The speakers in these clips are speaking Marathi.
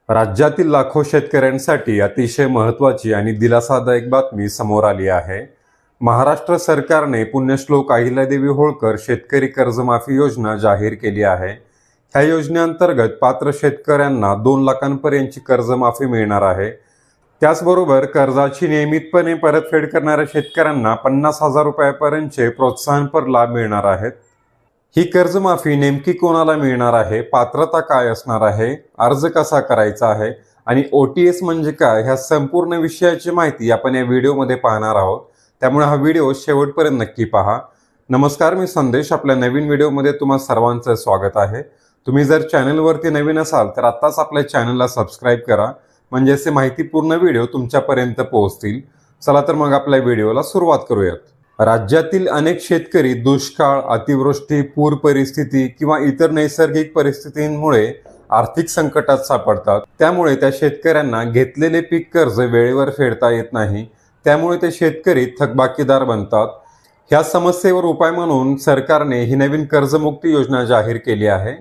राज्यातील लाखो शेतकऱ्यांसाठी अतिशय महत्त्वाची आणि दिलासादायक बातमी समोर आली आहे। महाराष्ट्र सरकारने पुण्यश्लोक अहिल्यादेवी होळकर शेतकरी कर्जमाफी योजना जाहीर केली आहे। ह्या योजनेअंतर्गत पात्र शेतकऱ्यांना 2 लाखांपर्यंतची कर्जमाफी मिळणार आहे। त्याचबरोबर कर्जाची नियमितपणे परतफेड करणाऱ्या शेतकऱ्यांना 50,000 रुपयांपर्यंतचे प्रोत्साहनपर लाभ मिळणार आहेत। ही कर्जमाफी नेमकी कोणाला मिळणार आहे, पात्रता काय असणार आहे, अर्ज कसा करायचा आहे आणि OTS म्हणजे काय, ह्या संपूर्ण विषयाची माहिती आपण या व्हिडिओमध्ये पाहणार आहोत। त्यामुळे हा व्हिडिओ शेवटपर्यंत नक्की पहा। नमस्कार, मी संदेश, आपल्या नवीन व्हिडिओमध्ये तुम्हा सर्वांचं स्वागत आहे। तुम्ही जर चॅनलवरती नवीन असाल तर आत्ताच आपल्या चॅनलला सबस्क्राइब करा, म्हणजे असे माहितीपूर्ण व्हिडिओ तुमच्यापर्यंत पोहोचतील। चला तर मग आपल्या व्हिडिओला सुरुवात करूयात। राज्यातील अनेक शेतकरी दुष्काळ, अतिवृष्टी, पूर परिस्थिती किंवा इतर नैसर्गिक परिस्थितींमुळे आर्थिक संकटात सापडतात। त्यामुळे त्या शेतकऱ्यांना घेतलेले पीक कर्ज वेळेवर फेडता येत नाही, त्यामुळे ते शेतकरी थकबाकीदार बनतात। ह्या समस्येवर उपाय म्हणून सरकारने ही नवीन कर्जमुक्ती योजना जाहीर केली आहे।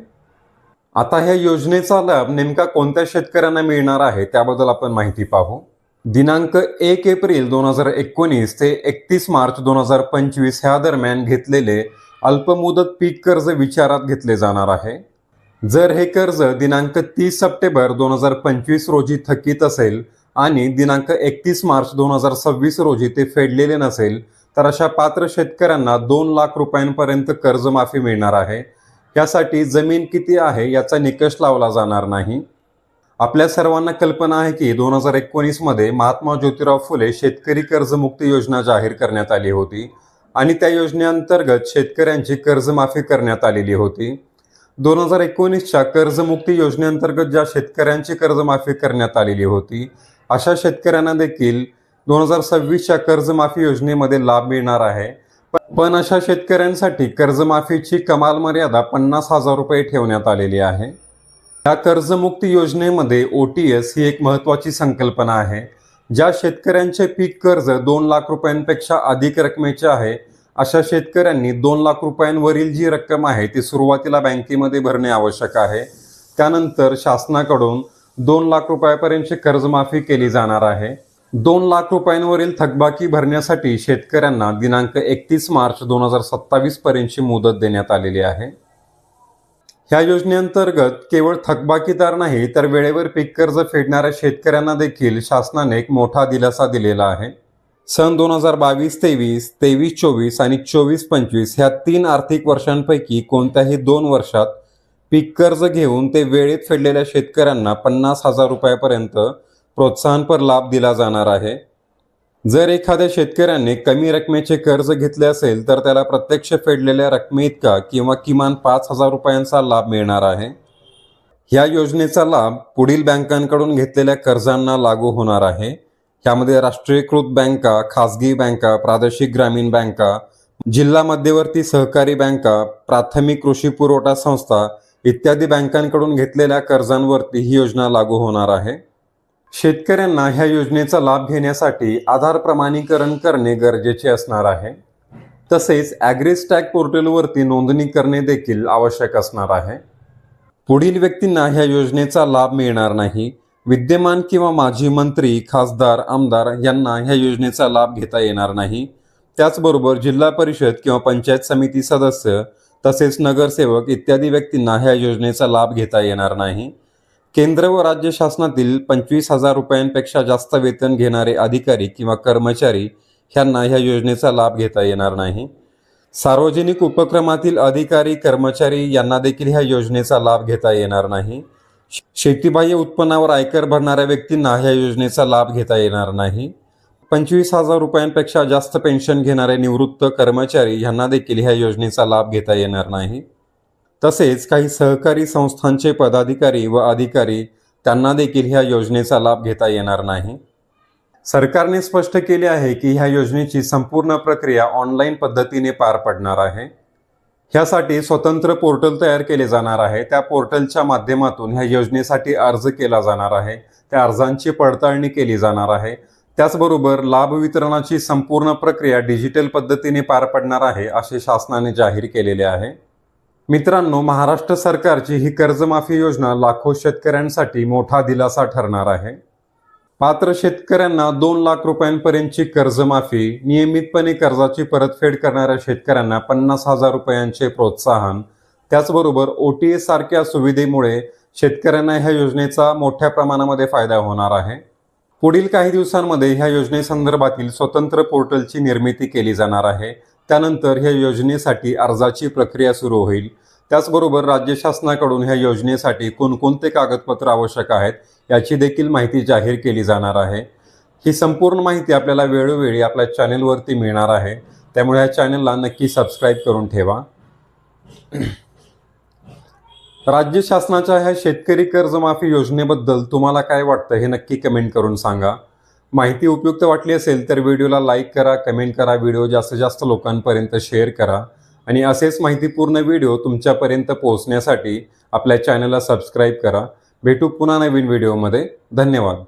आता ह्या योजनेचा लाभ नेमका कोणत्या शेतकऱ्यांना मिळणार आहे त्याबद्दल आपण माहिती पाहू। दिनांक 1 एप्रिल 2019 ते 31 मार्च 2025 ह्या दरम्यान घेतलेले अल्पमुदत पीक कर्ज विचारात घेतले जाणार आहे। जर हे कर्ज दिनांक 30 सप्टेंबर 2025 रोजी थकीत असेल आणि दिनांक 31 मार्च 2026 रोजी ते फेडलेले नसेल तर अशा पात्र शेतकऱ्यांना 2 लाख रुपयांपर्यंत कर्जमाफी मिळणार आहे। यासाठी जमीन किती आहे याचा निकष लावला जाणार नाही। आपल्या सर्वांना कल्पना आहे की 2019 मध्ये महात्मा ज्योतिराव फुले शेतकरी कर्जमुक्ती योजना जाहीर करण्यात आली होती आणि त्या योजनेअंतर्गत शेतकऱ्यांची कर्जमाफी करण्यात आलेली होती। 2019च्या कर्जमुक्ती योजनेअंतर्गत ज्या शेतकऱ्यांची कर्जमाफी करण्यात आलेली होती अशा शेतकऱ्यांना देखील 2026च्या कर्जमाफी योजनेमध्ये लाभ मिळणार आहे। पण अशा शेतकऱ्यांसाठी कर्जमाफीची कमाल मर्यादा 50,000 रुपये ठेवण्यात आलेली आहे। या कर्जमुक्ती योजनेमध्ये OTS ही एक महत्त्वाची संकल्पना आहे। ज्या शेतकऱ्यांचे पीक कर्ज 2 लाख रुपयांपेक्षा अधिक रकमेचे आहे अशा शेतकऱ्यांनी 2 लाख रुपयांवरील जी रक्कम आहे ती सुरुवातीला बँकेमध्ये भरणे आवश्यक आहे। त्यानंतर शासनाकडून 2 लाख रुपयांपर्यंतची कर्जमाफी केली जाणार आहे। 2 लाख रुपयांवरील थकबाकी भरण्यासाठी शेतकऱ्यांना दिनांक 31 मार्च 2027 पर्यंतची मुदत देण्यात आलेली आहे। ह्या योजनेअंतर्गत केवळ थकबाकीदार नाही तर वेळेवर पीक कर्ज फेडणाऱ्या शेतकऱ्यांना देखील शासनाने एक मोठा दिलासा दिलेला आहे। सन 2022-23, 23-24 आणि 24-25 ह्या 3 आर्थिक वर्षांपैकी कोणत्याही 2 वर्षात पीक कर्ज घेऊन ते वेळेत फेडलेल्या शेतकऱ्यांना 50,000 रुपयांपर्यंत प्रोत्साहनपर लाभ दिला जाणार आहे। जर एखाद्या शेतकऱ्याने कमी रकमेचे कर्ज घेतले असेल तर त्याला प्रत्यक्ष फेडलेल्या रकमेइतका किंवा किमान 5,000 रुपयांचा लाभ मिळणार आहे। ह्या योजनेचा लाभ पुढील बँकांकडून घेतलेल्या कर्जांना लागू होणार आहे। ह्यामध्ये राष्ट्रीयकृत बँका, खासगी बँका, प्रादेशिक ग्रामीण बँका, जिल्हा मध्यवर्ती सहकारी बँका, प्राथमिक कृषी पुरवठा संस्था इत्यादी बँकांकडून घेतलेल्या कर्जांवरती ही योजना लागू होणार आहे। शेतकऱ्यांना ह्या योजनेचा लाभ घेण्यासाठी आधार प्रमाणीकरण करणे गरजेचे असणार आहे। तसेच ॲग्रीस्टॅक पोर्टलवरती नोंदणी करणे देखील आवश्यक असणार आहे। पुढील व्यक्तींना ह्या योजनेचा लाभ मिळणार नाही। विद्यमान किंवा माजी मंत्री, खासदार, आमदार यांना ह्या योजनेचा लाभ घेता येणार नाही। त्याचबरोबर जिल्हा परिषद किंवा पंचायत समिती सदस्य तसेच नगरसेवक इत्यादी व्यक्तींना ह्या योजनेचा लाभ घेता येणार नाही। केंद्र व राज्य शासनातील 25,000 रुपयांपेक्षा जास्त वेतन घेणारे अधिकारी किंवा कर्मचारी ह्यांना ह्या योजनेचा लाभ घेता येणार नाही। सार्वजनिक उपक्रमातील अधिकारी, कर्मचारी यांना देखील ह्या योजनेचा लाभ घेता येणार नाही। शेतीबाह्य उत्पन्नावर आयकर भरणाऱ्या व्यक्तींना ह्या योजनेचा लाभ घेता येणार नाही। 25,000 रुपयांपेक्षा जास्त पेन्शन घेणारे निवृत्त कर्मचारी यांना देखील ह्या योजनेचा लाभ घेता येणार नाही। तसेच काही सहकारी संस्थांचे पदाधिकारी व अधिकारी त्यांना देखील ह्या योजनेचा लाभ घेता येणार नाही। सरकारने स्पष्ट केले आहे की ह्या योजनेची संपूर्ण प्रक्रिया ऑनलाईन पद्धतीने पार पडणार आहे। ह्यासाठी स्वतंत्र पोर्टल तयार केले जाणार आहे। त्या पोर्टलच्या माध्यमातून ह्या योजनेसाठी अर्ज केला जाणार आहे। त्या अर्जांची पडताळणी केली जाणार आहे। त्याचबरोबर लाभ वितरणाची संपूर्ण प्रक्रिया डिजिटल पद्धतीने पार पडणार आहे असे शासनाने जाहीर केलेले आहे। मित्रांनो, महाराष्ट्र सरकारची ही कर्जमाफी योजना लाखो शेतकऱ्यांसाठी मोठा दिलासा ठरणार आहे. पात्र शेतकऱ्यांना 2 लाख रुपयांपर्यंतची कर्जमाफी, नियमितपणे कर्जाची परतफेड करणाऱ्या शेतकऱ्यांना 50,000 रुपयांचे प्रोत्साहन, त्याचबरोबर OTA सारख्या सुविधेमुळे शेतकऱ्यांना ह्या योजनेचा मोठ्या प्रमाणामध्ये फायदा होणार आहे. पुढील काही दिवसांमध्ये ह्या योजनेसंदर्भातील स्वतंत्र पोर्टलची निर्मिती केली जाणार आहे. त्यानंतर ह्या योजनेसाठी अर्जाची प्रक्रिया सुरू होईल. त्याचबरोबर राज्य शासनाकडून ह्या योजनेसाठी कोणकोणते कागदपत्र आवश्यक आहेत याची देखील माहिती जाहीर केली जाणार आहे. ही संपूर्ण माहिती आपल्याला वेळोवेळी आपल्या चॅनेलवरती मिळणार आहे. त्यामुळे या चॅनेलला नक्की सबस्क्राईब करून ठेवा. राज्य शासनाच्या ह्या शेतकरी कर्जमाफी योजनेबद्दल तुम्हाला काय वाटतं हे नक्की कमेंट करून सांगा. माहिती उपयुक्त वाटली असेल तर व्हिडिओला लाईक करा, कमेंट करा, व्हिडिओ जास्तीत जास्त लोकांपर्यंत शेअर करा आणि असेच माहितीपूर्ण व्हिडिओ तुमच्यापर्यंत पोहोचण्यासाठी आपल्या चॅनलला सबस्क्राईब करा. भेटू पुन्हा नवीन व्हिडिओमध्ये. धन्यवाद.